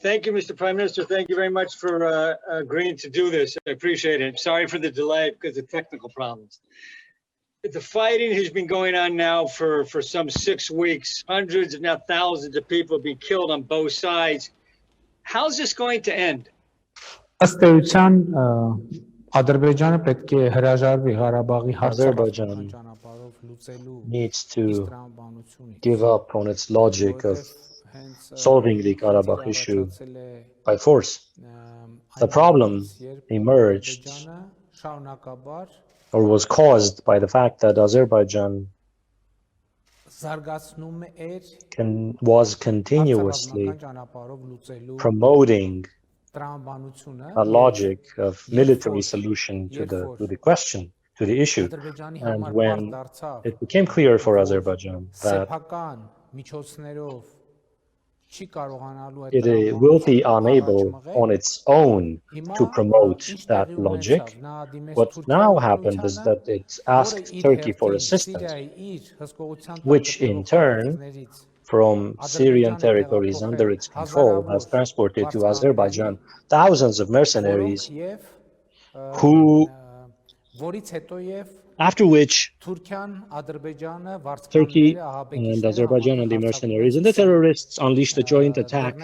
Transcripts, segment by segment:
Thank you, Mr. Prime Minister. Thank you very much for agreeing to do this. I appreciate it. Sorry for the delay because of technical problems. The fighting has been going on now for some 6 weeks. Hundreds, if not thousands of people have been killed on both sides. How's this going to end? Asteության Ադրբեջանը պետք է հրաժարվի Ղարաբաղի Azerbaijan needs to give up on its logic of solving the Karabakh issue by force. The problem emerged or was caused by the fact that Azerbaijan was continuously promoting a logic of military solution to the question, to the issue. And when it became clear for Azerbaijan that it will be unable on its own to promote that logic, what now happened is that it asked Turkey for assistance, which in turn, from Syrian territories under its control, has transported to Azerbaijan thousands of mercenaries who, after which Turkey and Azerbaijan and the mercenaries and the terrorists unleashed a joint attack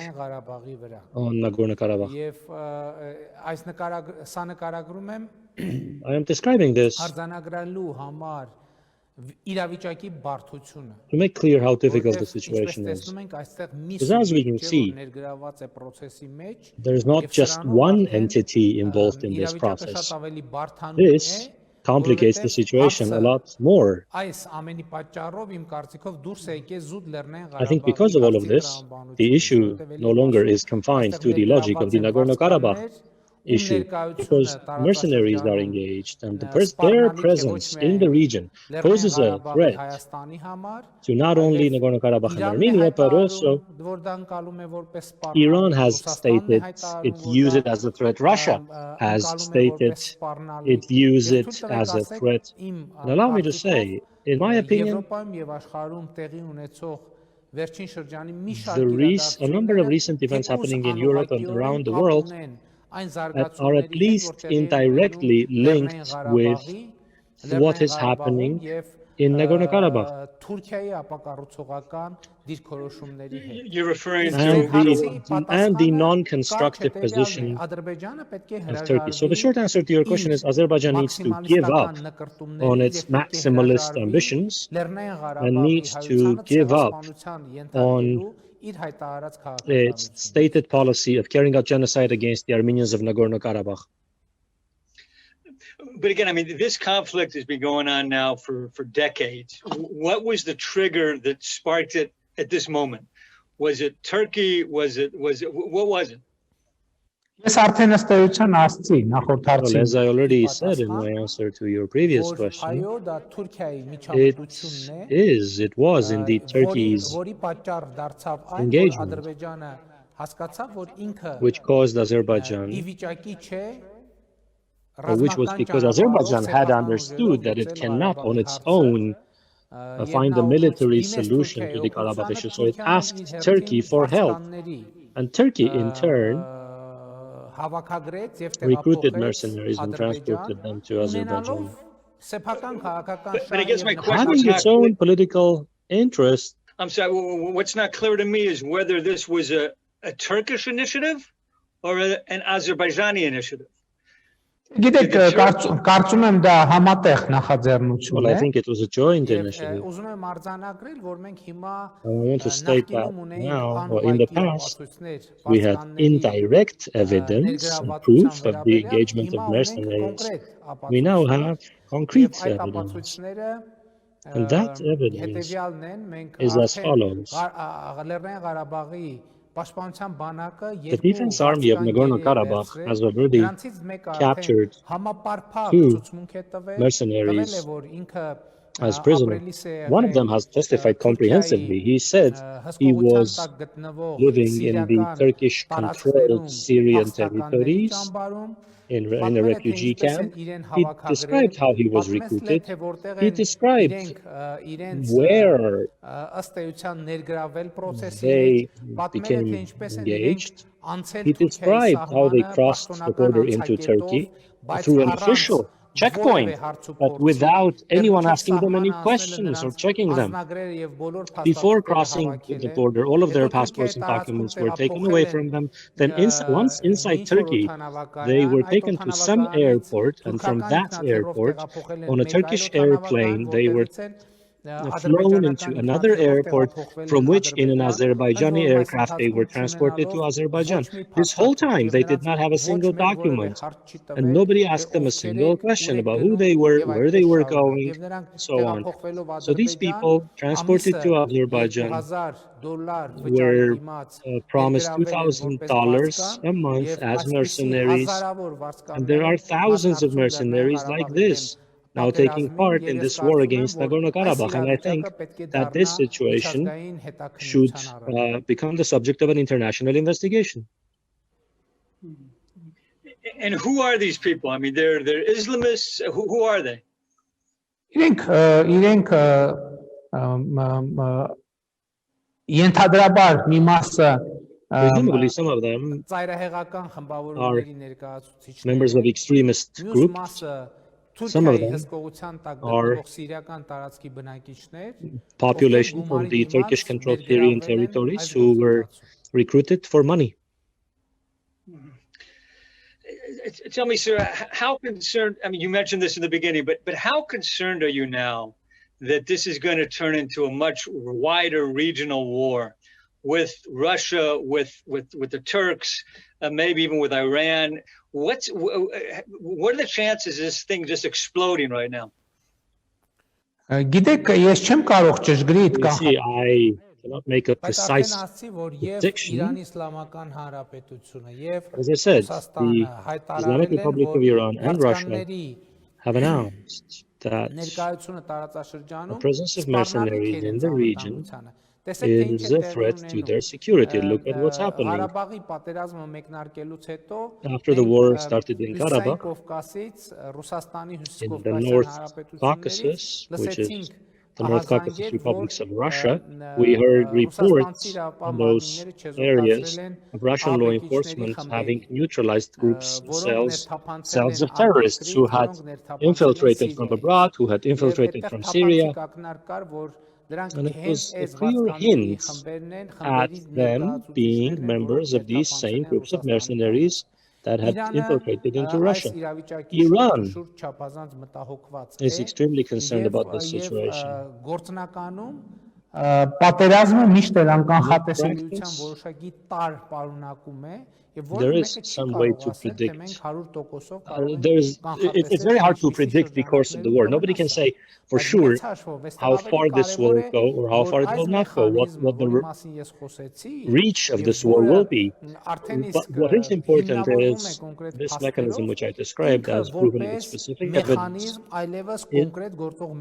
on Nagorno-Karabakh. I am describing this to make clear how difficult the situation is. Because as we can see, there is not just one entity involved in this process. This complicates the situation a lot more. I think because of all of this, the issue no longer is confined to the logic of the Nagorno-Karabakh issue, because mercenaries are engaged and their presence in the region poses a threat to not only Nagorno-Karabakh and Armenia, but also Iran has stated it views it as a threat. Russia has stated it views it as a threat. And allow me to say, in my opinion, a number of recent events happening in Europe and around the world that are at least indirectly linked with what is happening in Nagorno-Karabakh. You're referring to the non-constructive position of Turkey. So the short answer to your question is Azerbaijan needs to give up on its maximalist ambitions and needs to give up on its stated policy of carrying out genocide against the Armenians of Nagorno-Karabakh. But again, I mean, this conflict has been going on now for decades. What was the trigger that sparked it at this moment? Was it Turkey? What was it? Well, as I already said in my answer to your previous question, it was indeed Turkey's engagement which caused Azerbaijan, which was because Azerbaijan had understood that it cannot on its own find a military solution to the Karabakh issue. So it asked Turkey for help. And Turkey, in turn, recruited mercenaries and transported them to Azerbaijan. But I guess my question having its own political interest. I'm sorry, what's not clear to me is whether this was a Turkish initiative or an Azerbaijani initiative. Well, I think it was a joint initiative. I want to state that now, or in the past, we had indirect evidence and proof of the engagement of mercenaries. We now have concrete evidence. And that evidence is as follows. The Defense Army of Nagorno-Karabakh has already captured 2 mercenaries as prisoner. One of them has testified comprehensively. He said he was living in the Turkish-controlled Syrian territories in a refugee camp. He described how he was recruited. He described where they became engaged. He described how they crossed the border into Turkey through an official checkpoint, but without anyone asking them any questions or checking them. Before crossing the border, all of their passports and documents were taken away from them. Then once inside Turkey, they were taken to some airport, and from that airport, on a Turkish airplane, they were flown into another airport, from which in an Azerbaijani aircraft they were transported to Azerbaijan. This whole time they did not have a single document, and nobody asked them a single question about who they were, where they were going, and so on. So these people transported to Azerbaijan were promised $2,000 a month as mercenaries, and there are thousands of mercenaries like this now taking part in this war against Nagorno-Karabakh. And I think that this situation should become the subject of an international investigation. And who are these people? I mean, they're Islamists. Who are they? Presumably, some of them are members of extremist groups. Some of them are population from the Turkish-controlled Syrian territories who were recruited for money. Tell me, sir, how concerned, I mean, you mentioned this in the beginning, but how concerned are you now that this is going to turn into a much wider regional war with Russia, with the Turks, maybe even with Iran? What are the chances of this thing just exploding right now? You see, I cannot make a precise prediction. As I said, the Islamic Republic of Iran and Russia have announced that the presence of mercenaries in the region is a threat to their security. Look at what's happening. After the war started in Karabakh, in the North Caucasus, which is the North Caucasus republics of Russia, we heard reports in those areas of Russian law enforcement having neutralized groups, cells of terrorists who had infiltrated from abroad, who had infiltrated from Syria. And it was a clear hint at them being members of these same groups of mercenaries that had infiltrated into Russia. Iran is extremely concerned about this situation. There is some way to predict. It's very hard to predict the course of the war. Nobody can say for sure how far this will go or how far it will not go, what the reach of this war will be. But what is important is this mechanism which I described as proven with specific evidence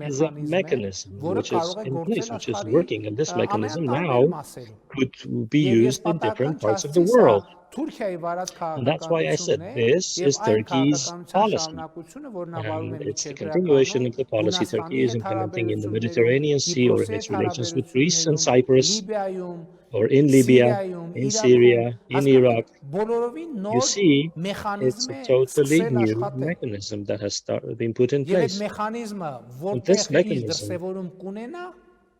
is a mechanism which is in place, which is working, and this mechanism now could be used in different parts of the world. And that's why I said this is Turkey's policy, and it's the continuation of the policy Turkey is implementing in the Mediterranean Sea or in its relations with Greece and Cyprus, or in Libya, in Syria, in Iraq. You see, it's a totally new mechanism that has been put in place. And this mechanism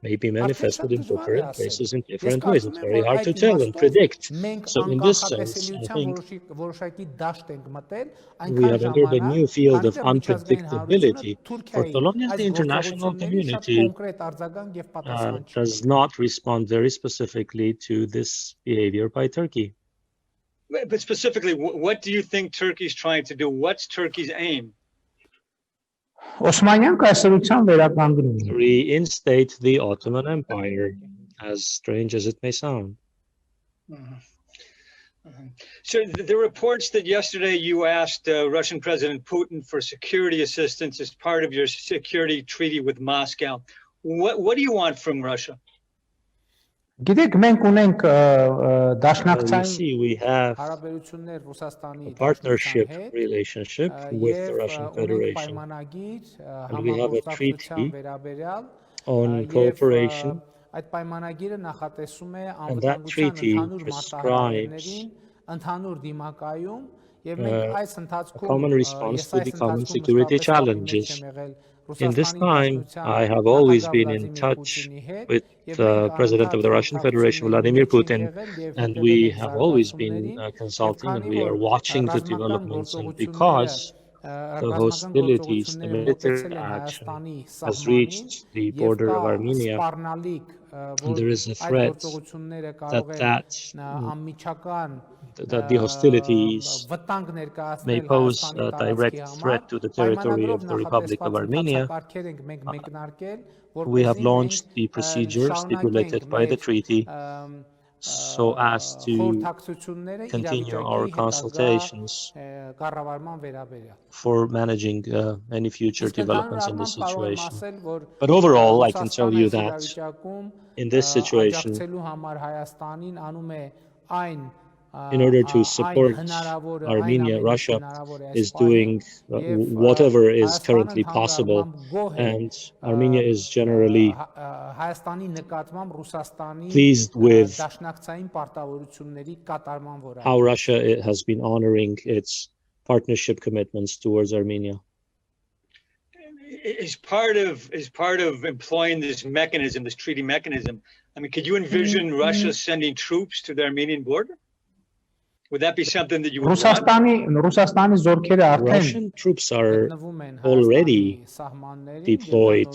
may be manifested in different places in different ways. It's very hard to tell and predict. So in this sense, I think we have entered a new field of unpredictability. For so long as the international community does not respond very specifically to this behavior by Turkey. But specifically, what do you think Turkey is trying to do? What's Turkey's aim? Reinstate the Ottoman Empire, as strange as it may sound. So the reports that yesterday you asked Russian President Putin for security assistance as part of your security treaty with Moscow. What do you want from Russia? Գիտեք, մենք ունենք You դաշնակցային see, we have հարաբերություններ Ռուսաստանի a partnership relationship with the Russian Federation, and we have a treaty on cooperation, այդ պայմանագիրը նախատեսում է and that treaty անվտանգության ընդհանուր prescribes ընդհանուր դիմակայում եւ մենք այս ընթացքում common response to the common security challenges. In this time, I have always been in touch with the President of the Russian Federation, Vladimir Putin, and we have always been consulting, and we are watching the developments. And because the hostilities, the military action has reached the border of Armenia, and there is a threat that the hostilities may pose a direct threat to the territory of the Republic of Armenia. We have launched the procedure stipulated by the treaty so as to continue our consultations for managing any future developments in the situation. But overall, I can tell you that in this situation, in order to support Armenia, Russia is doing whatever is currently possible, and Armenia is generally pleased with how Russia has been honoring its partnership commitments towards Armenia. Is part of employing this mechanism, this treaty mechanism, I mean, could you envision Russia sending troops to the Armenian border? Would that be something that you would want? Russian troops are already deployed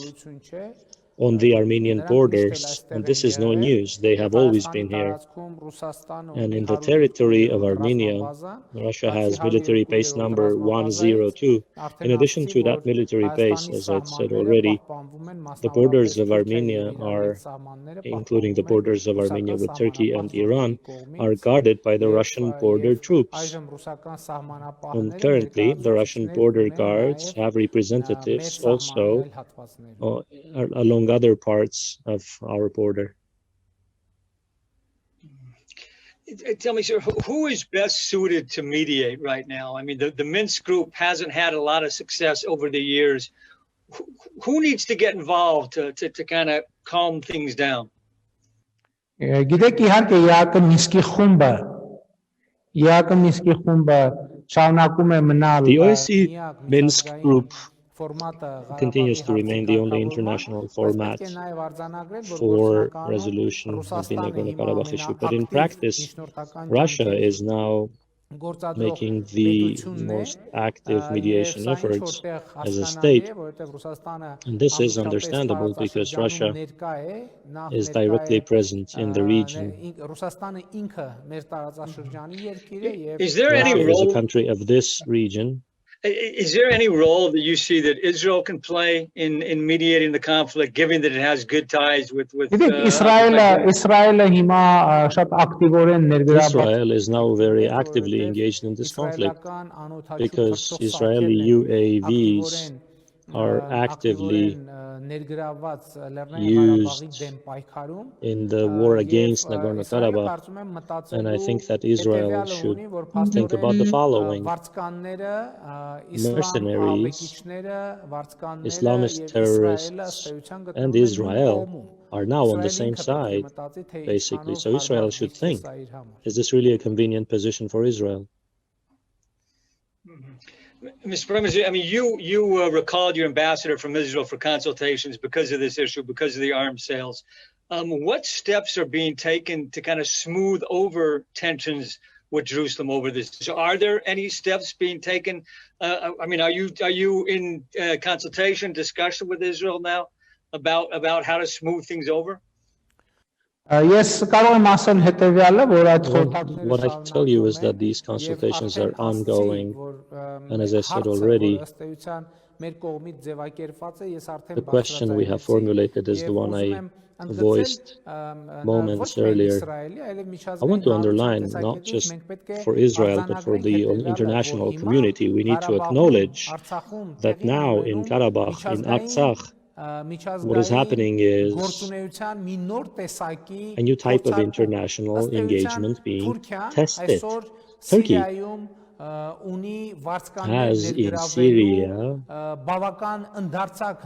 on the Armenian borders, and this is no news. They have always been here. And in the territory of Armenia, Russia has military base number 102. In addition to that military base, as I said already, the borders of Armenia are, including the borders of Armenia with Turkey and Iran, are guarded by the Russian border troops. And currently, the Russian border guards have representatives also along other parts of our border. Tell me, sir, who is best suited to mediate right now? I mean, the Minsk group hasn't had a lot of success over the years. Who needs to get involved to kind of calm things down? Գիտեք, իհարկե ԵԱԿ Մինսկի խումբը շարունակում է մնալ The OSCE Minsk group continues to remain the only international format for resolution of the Nagorno-Karabakh issue. But in practice, Russia is now making the most active mediation efforts as a state. And this is understandable because Russia is directly present in the region. Is there any role as a country of this region? Is there any role that you see that Israel can play in mediating the conflict, given that it has good ties with Israel is now very actively engaged in this conflict because Israeli UAVs are actively used in the war against Nagorno-Karabakh, and I think that Israel should think about the following. Mercenaries, Islamist terrorists, and Israel are now on the same side, basically. So Israel should think, is this really a convenient position for Israel? Mr. Prime Minister, I mean, you recalled your ambassador from Israel for consultations because of this issue, because of the arms sales. What steps are being taken to kind of smooth over tensions with Jerusalem over this? So are there any steps being taken? I mean, are you in consultation, discussion with Israel now about how to smooth things over? What I can tell you is that these consultations are ongoing, and as I said already, The question we have formulated is the one I voiced moments earlier. I want to underline, not just for Israel, but for the international community, we need to acknowledge that now in Karabakh, in Artsakh, what is happening is a new type of international engagement being tested. Turkey has in Syria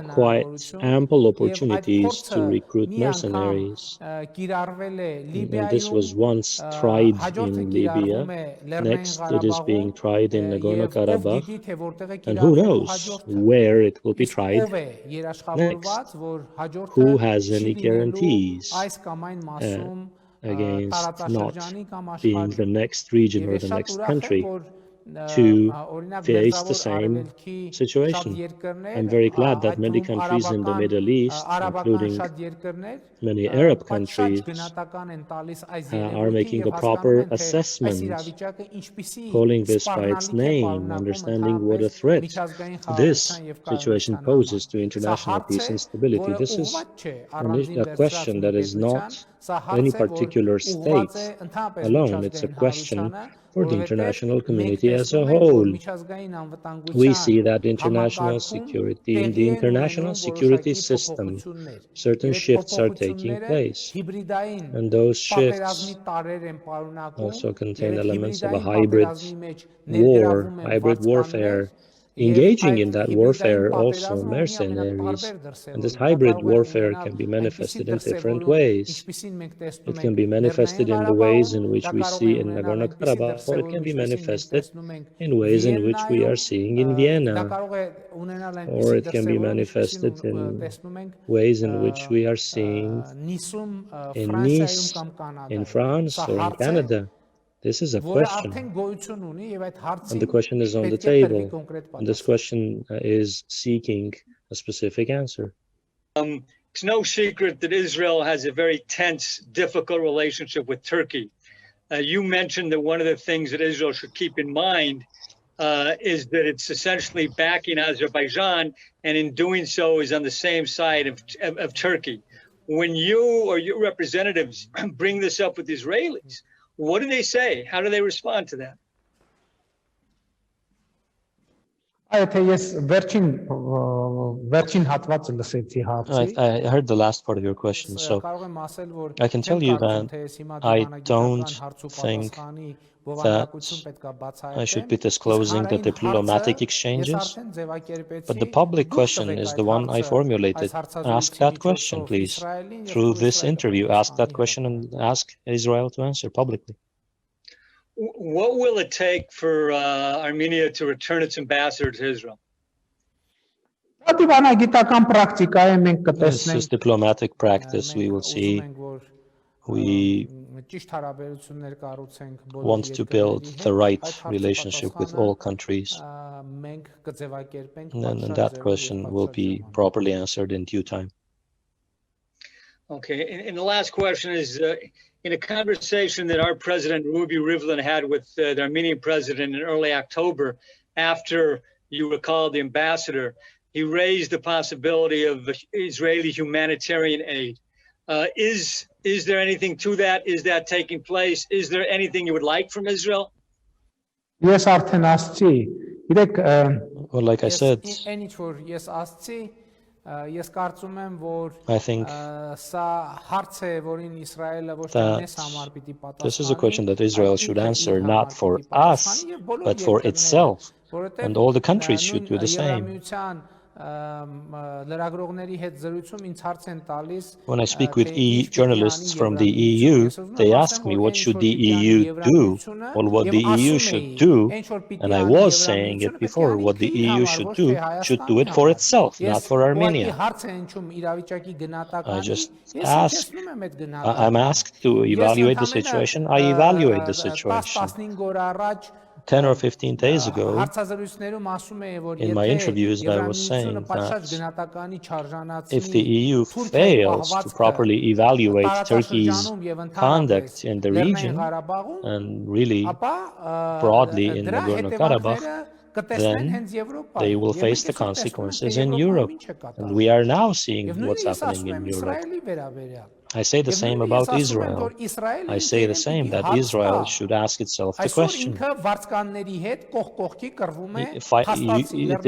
quite ample opportunities to recruit mercenaries. And this was once tried in Libya. Next, it is being tried in Nagorno-Karabakh. And who knows where it will be tried next? Who has any guarantees against not being the next region or the next country to face the same situation? I'm very glad that many countries in the Middle East, including many Arab countries, are making a proper assessment, calling this by its name, understanding what a threat this situation poses to international peace and stability. This is a question that is not any particular state alone. It's a question for the international community as a whole. We see that international security, in the international security system, certain shifts are taking place. And those shifts also contain elements of a hybrid war, hybrid warfare. Engaging in that warfare also mercenaries, and this hybrid warfare can be manifested in different ways. It can be manifested in the ways in which we see in Nagorno-Karabakh, or it can be manifested in ways in which we are seeing in Vienna, or it can be manifested in ways in which we are seeing in Nice, in France, or in Canada. This is a question, and the question is on the table, and this question is seeking a specific answer. It's no secret that Israel has a very tense, difficult relationship with Turkey. You mentioned that one of the things that Israel should keep in mind is that it's essentially backing Azerbaijan, and in doing so is on the same side of Turkey. When you or your representatives bring this up with the Israelis, what do they say? How do they respond to that? I heard the last part of your question, so I can tell you that I don't think that I should be disclosing the diplomatic exchanges, but the public question is the one I formulated. Ask that question, please. Through this interview, ask that question and ask Israel to answer publicly. What will it take for Armenia to return its ambassador to Israel? This is diplomatic practice. We will see. We want to build the right relationship with all countries. And that question will be properly answered in due time. Okay, and the last question is, in a conversation that our president, Ruby Rivlin, had with the Armenian president in early October, after you recalled the ambassador, he raised the possibility of Israeli humanitarian aid. Is there anything to that? Is that taking place? Is there anything you would like from Israel? Yes, well, like I said, I think that this is a question that Israel should answer not for us, but for itself, and all the countries should do the same. When I speak with journalists from the EU, they ask me what should the EU do, or what the EU should do, and I was saying it before, what the EU should do it for itself, not for Armenia. I just asked, I'm asked to evaluate the situation, I evaluate the situation. 10 or 15 days ago, in my interviews, I was saying that if the EU fails to properly evaluate Turkey's conduct in the region, and really broadly in Nagorno-Karabakh, then they will face the consequences in Europe. And we are now seeing what's happening in Europe. I say the same about Israel. I say the same, that Israel should ask itself the question.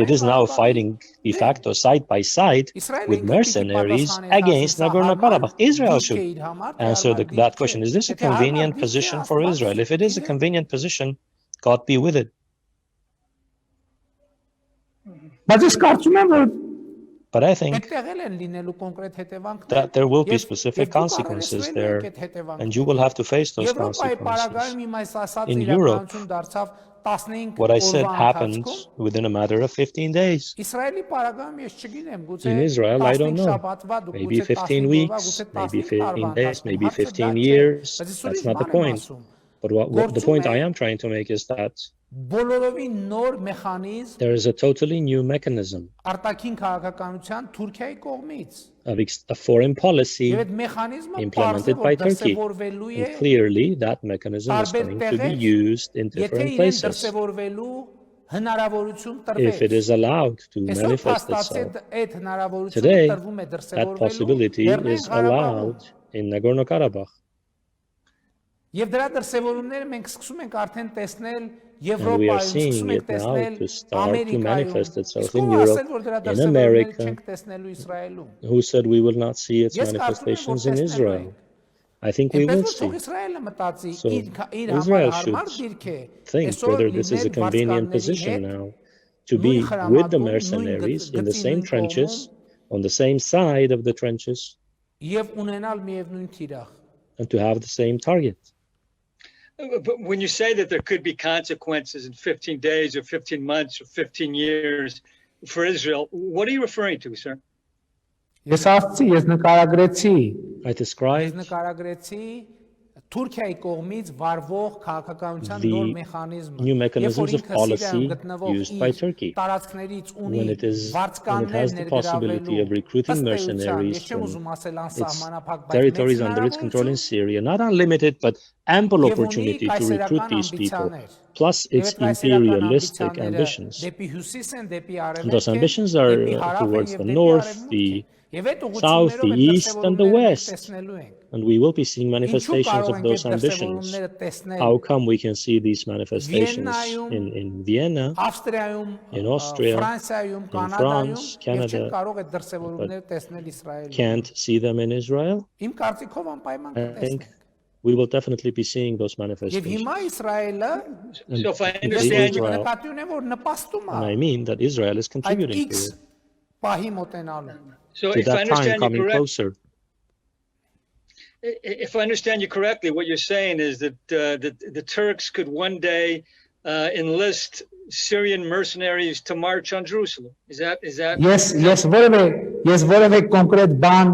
It is now fighting de facto side by side with mercenaries against Nagorno-Karabakh. Israel should answer that question. Is this a convenient position for Israel? If it is a convenient position, God be with it. But I think that there will be specific consequences there, and you will have to face those consequences. In Europe, what I said happened within a matter of 15 days. In Israel, I don't know. Maybe 15 weeks, maybe 15 days, maybe 15 years. That's not the point. But what the point I am trying to make is that there is a totally new mechanism of a foreign policy implemented by Turkey. And clearly, that mechanism is going to be used in different places. If it is allowed to manifest itself. Today, that possibility is allowed in Nagorno-Karabakh. And we are seeing it now to start to manifest itself in Europe, in America. Who said we will not see its manifestations in Israel? I think we will see. So Israel should think whether this is a convenient position now to be with the mercenaries in the same trenches, on the same side of the trenches, and to have the same target. But when you say that there could be consequences in 15 days or 15 months or 15 years for Israel, what are you referring to, sir? I described the new mechanisms of policy used by Turkey when it has the possibility of recruiting mercenaries from its territories under its control in Syria, not unlimited but ample opportunity to recruit these people, plus its imperialistic ambitions. And those ambitions are towards the north, the south, the east, and the west. And we will be seeing manifestations of those ambitions. How come we can see these manifestations in Vienna, in Austria, in France, Canada, but can't see them in Israel? I think we will definitely be seeing those manifestations. So if I understand you, and I mean that Israel is contributing to it. So to that time coming closer. If I understand you correctly, what you're saying is that the Turks could one day enlist Syrian mercenaries to march on Jerusalem. Is that? Yes, որևէ կոնկրետ բան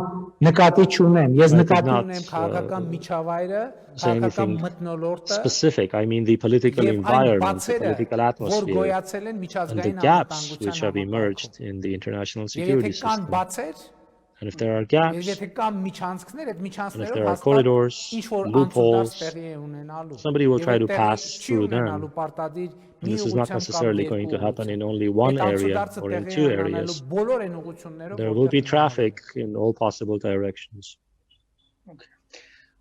նկատի չունեմ. Ես նկատի ունեմ քաղաքական միջավայրը, քաղաքական մթնոլորտը, specific. I mean the political environment, the political atmosphere, and the gaps which have emerged in the international security system. And if there are gaps, and if there are corridors, loopholes, somebody will try to pass through them. And this is not necessarily going to happen in only one area or in two areas. There will be traffic in all possible directions.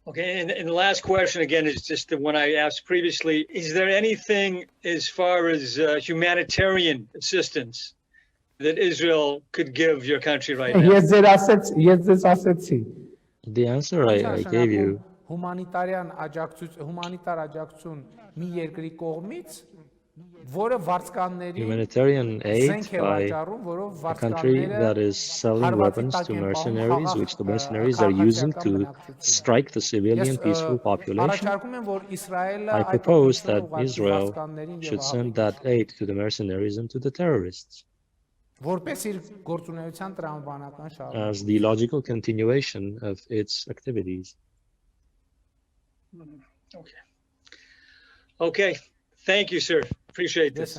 Okay, and the last question again is just the one I asked previously. Is there anything as far as humanitarian assistance that Israel could give your country right now? Yes, the answer I gave you. Humanitarian humanitarian aid by a country that is selling weapons to mercenaries, which the mercenaries are using to strike the civilian peaceful population. I propose that Israel should send that aid to the mercenaries and to the terrorists as the logical continuation of its activities. Okay. Thank you, sir. Appreciate this.